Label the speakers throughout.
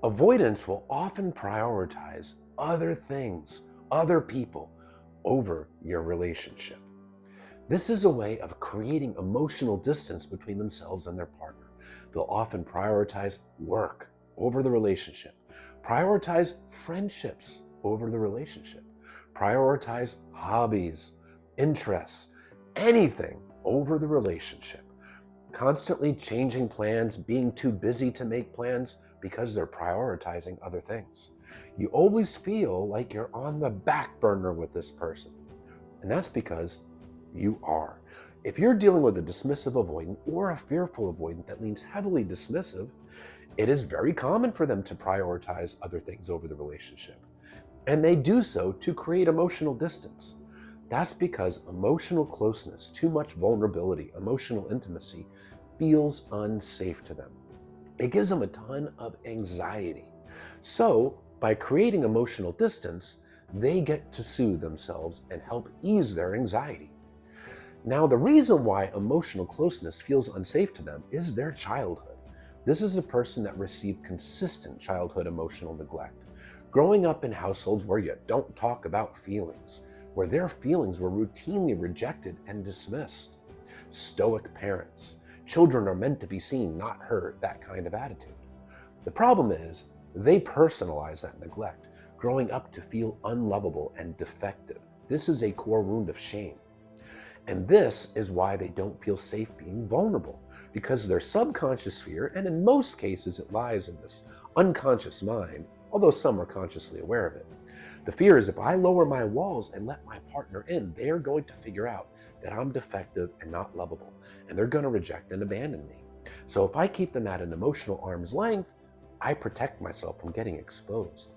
Speaker 1: Avoidance will often prioritize other things, other people, over your relationship. This is a way of creating emotional distance between themselves and their partner. They'll often prioritize work over the relationship, prioritize friendships over the relationship, prioritize hobbies, interests, anything over the relationship. Constantly changing plans, being too busy to make plans because they're prioritizing other things. You always feel like you're on the back burner with this person. And that's because you are. If you're dealing with a dismissive avoidant or a fearful avoidant that leans heavily dismissive, it is very common for them to prioritize other things over the relationship. And they do so to create emotional distance. That's because emotional closeness, too much vulnerability, emotional intimacy feels unsafe to them. It gives them a ton of anxiety. So, by creating emotional distance, they get to soothe themselves and help ease their anxiety. Now, the reason why emotional closeness feels unsafe to them is their childhood. This is a person that received consistent childhood emotional neglect, growing up in households where you don't talk about feelings, where their feelings were routinely rejected and dismissed. Stoic parents. Children are meant to be seen, not heard, that kind of attitude. The problem is, they personalize that neglect, growing up to feel unlovable and defective. This is a core wound of shame. And this is why they don't feel safe being vulnerable, because their subconscious fear, and in most cases it lies in this unconscious mind, although some are consciously aware of it. The fear is if I lower my walls and let my partner in, they're going to figure out that I'm defective and not lovable, and they're going to reject and abandon me. So if I keep them at an emotional arm's length, I protect myself from getting exposed.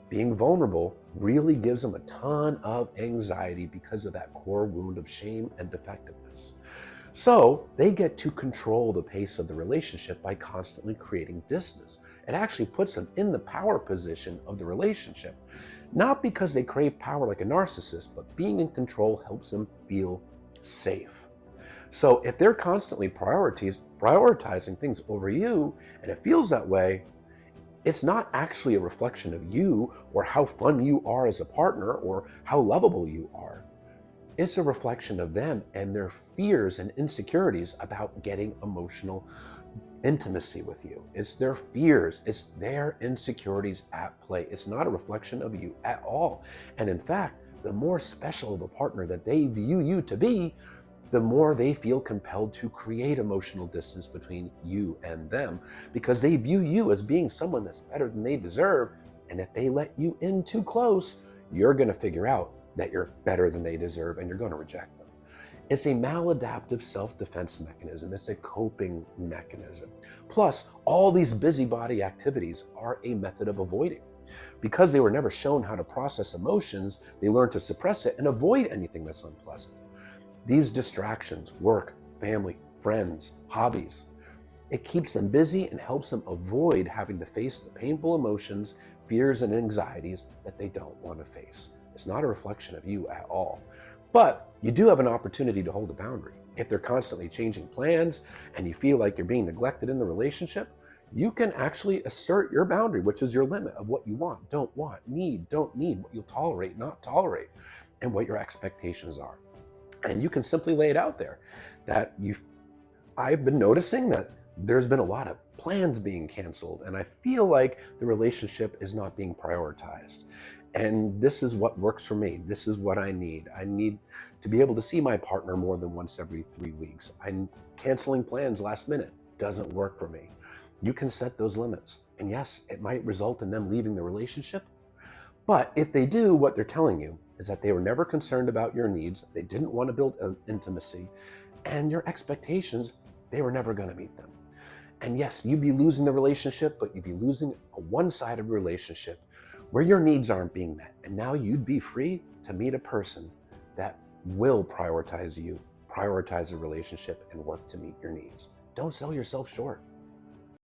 Speaker 1: Being vulnerable really gives them a ton of anxiety because of that core wound of shame and defectiveness. So they get to control the pace of the relationship by constantly creating distance. It actually puts them in the power position of the relationship, not because they crave power like a narcissist, but being in control helps them feel safe. So if they're constantly prioritizing things over you, and it feels that way, it's not actually a reflection of you or how fun you are as a partner or how lovable you are. It's a reflection of them and their fears and insecurities about getting emotional intimacy with you. It's their fears, it's their insecurities at play. It's not a reflection of you at all. And in fact, the more special of a partner that they view you to be, the more they feel compelled to create emotional distance between you and them, because they view you as being someone that's better than they deserve. And if they let you in too close, you're going to figure out that you're better than they deserve and you're going to reject them. It's a maladaptive self-defense mechanism. It's a coping mechanism. Plus, all these busybody activities are a method of avoiding. Because they were never shown how to process emotions, they learn to suppress it and avoid anything that's unpleasant. These distractions, work, family, friends, hobbies, it keeps them busy and helps them avoid having to face the painful emotions, fears, and anxieties that they don't want to face. It's not a reflection of you at all. But you do have an opportunity to hold a boundary. If they're constantly changing plans and you feel like you're being neglected in the relationship, you can actually assert your boundary, which is your limit of what you want, don't need, what you'll tolerate, not tolerate, and what your expectations are. And you can simply lay it out there that I've been noticing that there's been a lot of plans being canceled, and I feel like the relationship is not being prioritized. And this is what works for me. This is what I need. I need to be able to see my partner more than once every 3 weeks. I'm canceling plans last minute. Doesn't work for me. You can set those limits. And yes, it might result in them leaving the relationship. But if they do, what they're telling you is that they were never concerned about your needs. They didn't want to build intimacy, and your expectations, they were never going to meet them. And yes, you'd be losing the relationship, but you'd be losing a one-sided relationship where your needs aren't being met. And now you'd be free to meet a person that will prioritize you, prioritize the relationship, and work to meet your needs. Don't sell yourself short.